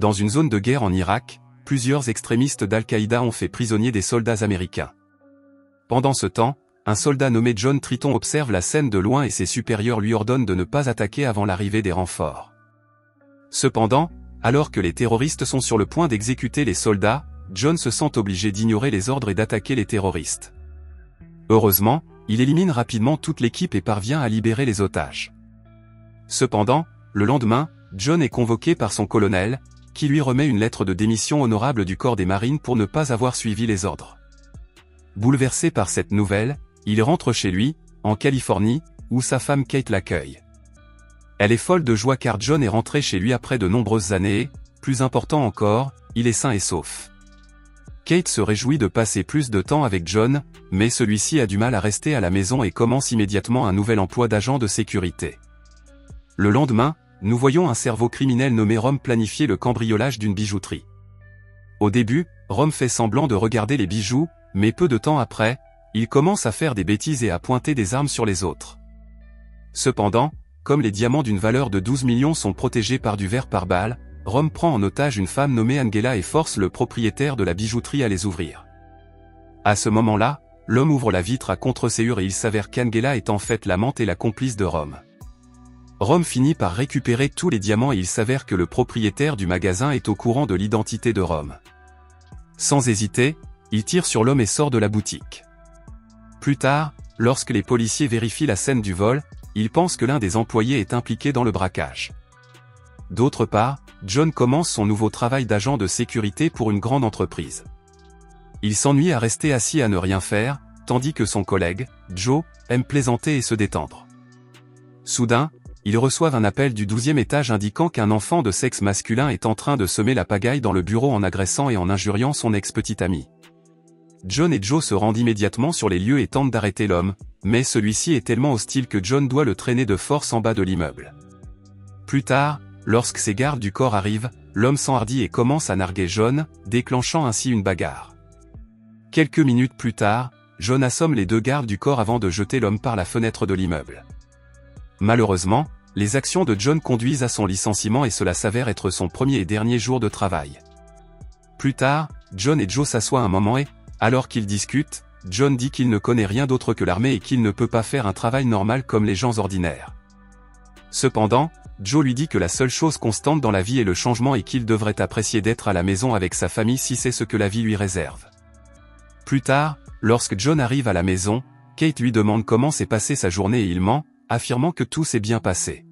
Dans une zone de guerre en Irak, plusieurs extrémistes d'Al-Qaïda ont fait prisonnier des soldats américains. Pendant ce temps, un soldat nommé John Triton observe la scène de loin et ses supérieurs lui ordonnent de ne pas attaquer avant l'arrivée des renforts. Cependant, alors que les terroristes sont sur le point d'exécuter les soldats, John se sent obligé d'ignorer les ordres et d'attaquer les terroristes. Heureusement, il élimine rapidement toute l'équipe et parvient à libérer les otages. Cependant, le lendemain, John est convoqué par son colonel, qui lui remet une lettre de démission honorable du corps des marines pour ne pas avoir suivi les ordres. Bouleversé par cette nouvelle, il rentre chez lui, en Californie, où sa femme Kate l'accueille. Elle est folle de joie car John est rentré chez lui après de nombreuses années et, plus important encore, il est sain et sauf. Kate se réjouit de passer plus de temps avec John, mais celui-ci a du mal à rester à la maison et commence immédiatement un nouvel emploi d'agent de sécurité. Le lendemain, nous voyons un cerveau criminel nommé Rom planifier le cambriolage d'une bijouterie. Au début, Rom fait semblant de regarder les bijoux, mais peu de temps après, il commence à faire des bêtises et à pointer des armes sur les autres. Cependant, comme les diamants d'une valeur de 12 millions sont protégés par du verre par balle, Rom prend en otage une femme nommée Angela et force le propriétaire de la bijouterie à les ouvrir. À ce moment-là, l'homme ouvre la vitre à contre-serrure et il s'avère qu'Angela est en fait l'amante et la complice de Rom. Rom finit par récupérer tous les diamants et il s'avère que le propriétaire du magasin est au courant de l'identité de Rom. Sans hésiter, il tire sur l'homme et sort de la boutique. Plus tard, lorsque les policiers vérifient la scène du vol, ils pensent que l'un des employés est impliqué dans le braquage. D'autre part, John commence son nouveau travail d'agent de sécurité pour une grande entreprise. Il s'ennuie à rester assis à ne rien faire, tandis que son collègue, Joe, aime plaisanter et se détendre. Soudain, ils reçoivent un appel du 12e étage indiquant qu'un enfant de sexe masculin est en train de semer la pagaille dans le bureau en agressant et en injuriant son ex-petite amie. John et Joe se rendent immédiatement sur les lieux et tentent d'arrêter l'homme, mais celui-ci est tellement hostile que John doit le traîner de force en bas de l'immeuble. Plus tard, lorsque ses gardes du corps arrivent, l'homme s'enhardit et commence à narguer John, déclenchant ainsi une bagarre. Quelques minutes plus tard, John assomme les deux gardes du corps avant de jeter l'homme par la fenêtre de l'immeuble. Malheureusement, les actions de John conduisent à son licenciement et cela s'avère être son premier et dernier jour de travail. Plus tard, John et Joe s'assoient un moment et, alors qu'ils discutent, John dit qu'il ne connaît rien d'autre que l'armée et qu'il ne peut pas faire un travail normal comme les gens ordinaires. Cependant, Joe lui dit que la seule chose constante dans la vie est le changement et qu'il devrait apprécier d'être à la maison avec sa famille si c'est ce que la vie lui réserve. Plus tard, lorsque John arrive à la maison, Kate lui demande comment s'est passée sa journée et il ment, affirmant que tout s'est bien passé.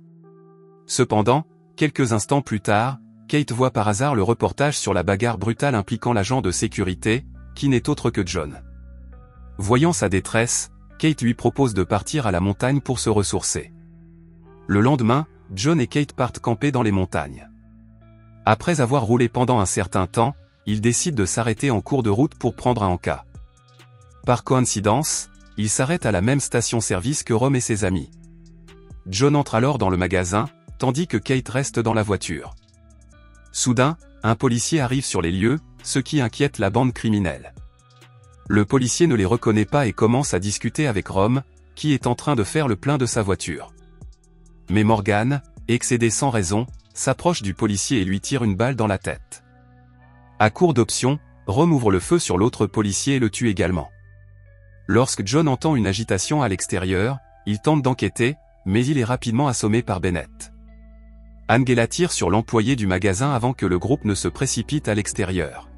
Cependant, quelques instants plus tard, Kate voit par hasard le reportage sur la bagarre brutale impliquant l'agent de sécurité, qui n'est autre que John. Voyant sa détresse, Kate lui propose de partir à la montagne pour se ressourcer. Le lendemain, John et Kate partent camper dans les montagnes. Après avoir roulé pendant un certain temps, ils décident de s'arrêter en cours de route pour prendre un encas. Par coïncidence, ils s'arrêtent à la même station-service que Rom et ses amis. John entre alors dans le magasin, tandis que Kate reste dans la voiture. Soudain, un policier arrive sur les lieux, ce qui inquiète la bande criminelle. Le policier ne les reconnaît pas et commence à discuter avec Rom, qui est en train de faire le plein de sa voiture. Mais Morgan, excédé sans raison, s'approche du policier et lui tire une balle dans la tête. À court d'options, Rom ouvre le feu sur l'autre policier et le tue également. Lorsque John entend une agitation à l'extérieur, il tente d'enquêter, mais il est rapidement assommé par Bennett. Angela tire sur l'employé du magasin avant que le groupe ne se précipite à l'extérieur.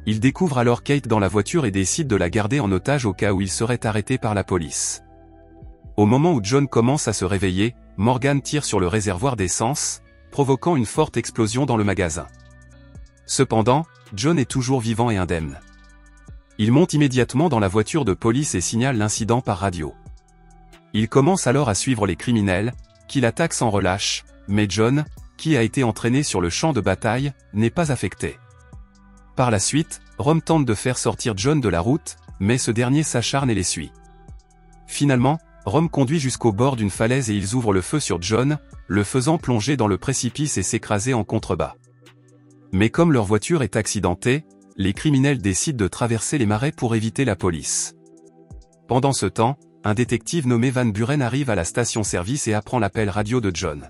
Il découvre alors Kate dans la voiture et décide de la garder en otage au cas où il serait arrêté par la police. Au moment où John commence à se réveiller, Morgan tire sur le réservoir d'essence, provoquant une forte explosion dans le magasin. Cependant, John est toujours vivant et indemne. Il monte immédiatement dans la voiture de police et signale l'incident par radio. Il commence alors à suivre les criminels, qui l'attaquent sans relâche, mais John, qui a été entraîné sur le champ de bataille, n'est pas affecté. Par la suite, Rom tente de faire sortir John de la route, mais ce dernier s'acharne et les suit. Finalement, Rom conduit jusqu'au bord d'une falaise et ils ouvrent le feu sur John, le faisant plonger dans le précipice et s'écraser en contrebas. Mais comme leur voiture est accidentée, les criminels décident de traverser les marais pour éviter la police. Pendant ce temps, un détective nommé Van Buren arrive à la station-service et apprend l'appel radio de John.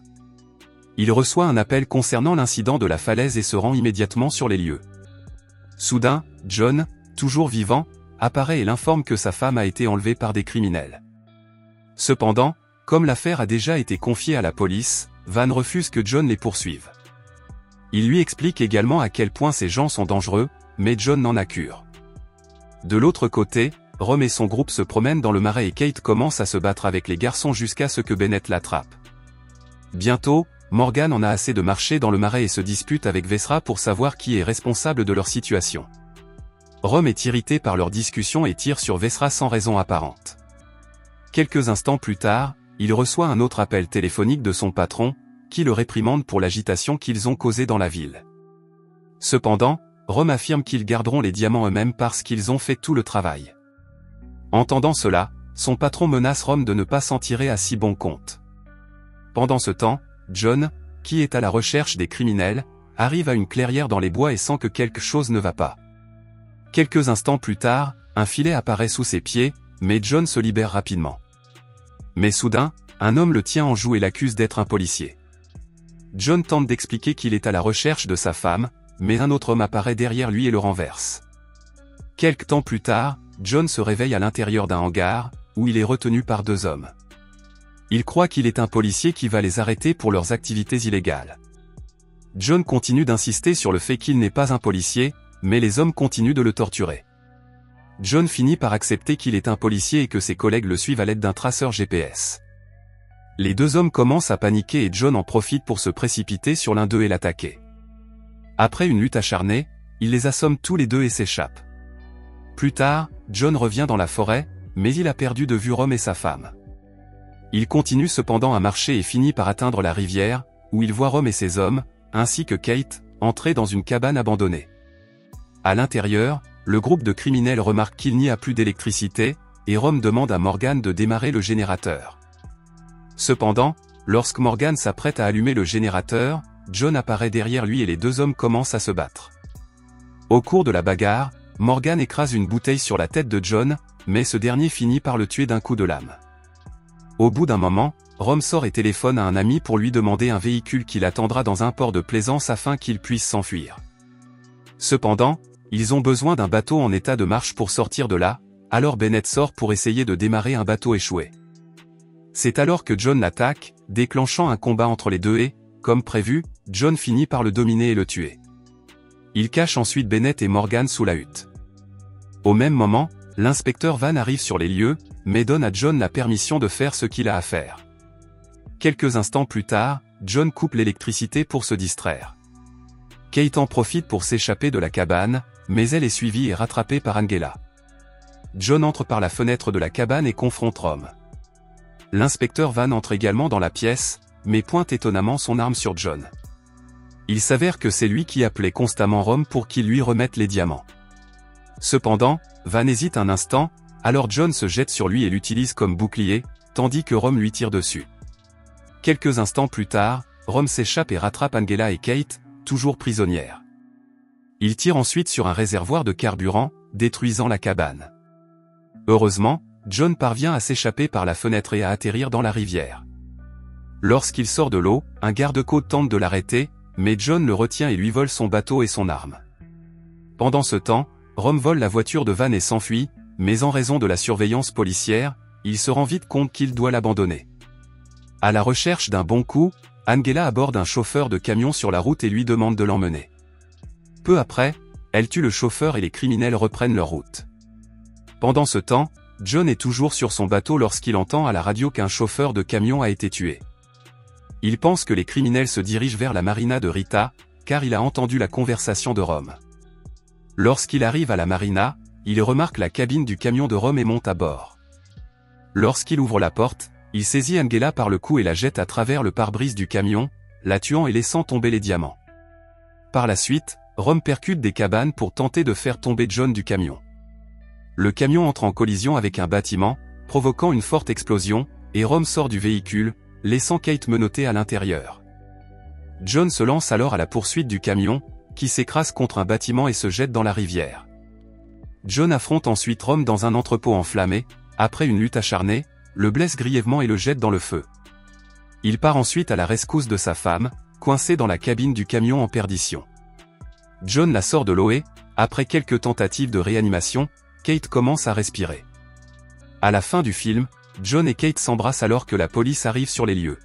Il reçoit un appel concernant l'incident de la falaise et se rend immédiatement sur les lieux. Soudain, John, toujours vivant, apparaît et l'informe que sa femme a été enlevée par des criminels. Cependant, comme l'affaire a déjà été confiée à la police, Van refuse que John les poursuive. Il lui explique également à quel point ces gens sont dangereux, mais John n'en a cure. De l'autre côté, Rome et son groupe se promènent dans le marais et Kate commence à se battre avec les garçons jusqu'à ce que Bennett l'attrape. Bientôt, Morgan en a assez de marcher dans le marais et se dispute avec Vesra pour savoir qui est responsable de leur situation. Rome est irrité par leur discussion et tire sur Vesra sans raison apparente. Quelques instants plus tard, il reçoit un autre appel téléphonique de son patron, qui le réprimande pour l'agitation qu'ils ont causée dans la ville. Cependant, Rome affirme qu'ils garderont les diamants eux-mêmes parce qu'ils ont fait tout le travail. Entendant cela, son patron menace Rome de ne pas s'en tirer à si bon compte. Pendant ce temps, John, qui est à la recherche des criminels, arrive à une clairière dans les bois et sent que quelque chose ne va pas. Quelques instants plus tard, un filet apparaît sous ses pieds, mais John se libère rapidement. Mais soudain, un homme le tient en joue et l'accuse d'être un policier. John tente d'expliquer qu'il est à la recherche de sa femme, mais un autre homme apparaît derrière lui et le renverse. Quelque temps plus tard, John se réveille à l'intérieur d'un hangar, où il est retenu par deux hommes. Il croit qu'il est un policier qui va les arrêter pour leurs activités illégales. John continue d'insister sur le fait qu'il n'est pas un policier, mais les hommes continuent de le torturer. John finit par accepter qu'il est un policier et que ses collègues le suivent à l'aide d'un traceur GPS. Les deux hommes commencent à paniquer et John en profite pour se précipiter sur l'un d'eux et l'attaquer. Après une lutte acharnée, il les assomme tous les deux et s'échappe. Plus tard, John revient dans la forêt, mais il a perdu de vue Rome et sa femme. Il continue cependant à marcher et finit par atteindre la rivière, où il voit Rome et ses hommes, ainsi que Kate, entrer dans une cabane abandonnée. À l'intérieur, le groupe de criminels remarque qu'il n'y a plus d'électricité, et Rome demande à Morgan de démarrer le générateur. Cependant, lorsque Morgan s'apprête à allumer le générateur, John apparaît derrière lui et les deux hommes commencent à se battre. Au cours de la bagarre, Morgan écrase une bouteille sur la tête de John, mais ce dernier finit par le tuer d'un coup de lame. Au bout d'un moment, Rome sort et téléphone à un ami pour lui demander un véhicule qui l'attendra dans un port de plaisance afin qu'il puisse s'enfuir. Cependant, ils ont besoin d'un bateau en état de marche pour sortir de là, alors Bennett sort pour essayer de démarrer un bateau échoué. C'est alors que John l'attaque, déclenchant un combat entre les deux et, comme prévu, John finit par le dominer et le tuer. Il cache ensuite Bennett et Morgan sous la hutte. Au même moment, l'inspecteur Van arrive sur les lieux, mais donne à John la permission de faire ce qu'il a à faire. Quelques instants plus tard, John coupe l'électricité pour se distraire. Kate en profite pour s'échapper de la cabane, mais elle est suivie et rattrapée par Angela. John entre par la fenêtre de la cabane et confronte Rome. L'inspecteur Van entre également dans la pièce, mais pointe étonnamment son arme sur John. Il s'avère que c'est lui qui appelait constamment Rome pour qu'il lui remette les diamants. Cependant, Van hésite un instant, alors John se jette sur lui et l'utilise comme bouclier, tandis que Rome lui tire dessus. Quelques instants plus tard, Rome s'échappe et rattrape Angela et Kate, toujours prisonnières. Il tire ensuite sur un réservoir de carburant, détruisant la cabane. Heureusement, John parvient à s'échapper par la fenêtre et à atterrir dans la rivière. Lorsqu'il sort de l'eau, un garde-côte tente de l'arrêter, mais John le retient et lui vole son bateau et son arme. Pendant ce temps, Rome vole la voiture de Van et s'enfuit, mais en raison de la surveillance policière, il se rend vite compte qu'il doit l'abandonner. À la recherche d'un bon coup, Angela aborde un chauffeur de camion sur la route et lui demande de l'emmener. Peu après, elle tue le chauffeur et les criminels reprennent leur route. Pendant ce temps, John est toujours sur son bateau lorsqu'il entend à la radio qu'un chauffeur de camion a été tué. Il pense que les criminels se dirigent vers la marina de Rita, car il a entendu la conversation de Rome. Lorsqu'il arrive à la marina, il remarque la cabine du camion de Rome et monte à bord. Lorsqu'il ouvre la porte, il saisit Angela par le cou et la jette à travers le pare-brise du camion, la tuant et laissant tomber les diamants. Par la suite, Rome percute des cabanes pour tenter de faire tomber John du camion. Le camion entre en collision avec un bâtiment, provoquant une forte explosion, et Rome sort du véhicule, laissant Kate menottée à l'intérieur. John se lance alors à la poursuite du camion, qui s'écrase contre un bâtiment et se jette dans la rivière. John affronte ensuite Rome dans un entrepôt enflammé, après une lutte acharnée, le blesse grièvement et le jette dans le feu. Il part ensuite à la rescousse de sa femme, coincée dans la cabine du camion en perdition. John la sort de l'eau et, après quelques tentatives de réanimation, Kate commence à respirer. À la fin du film, John et Kate s'embrassent alors que la police arrive sur les lieux.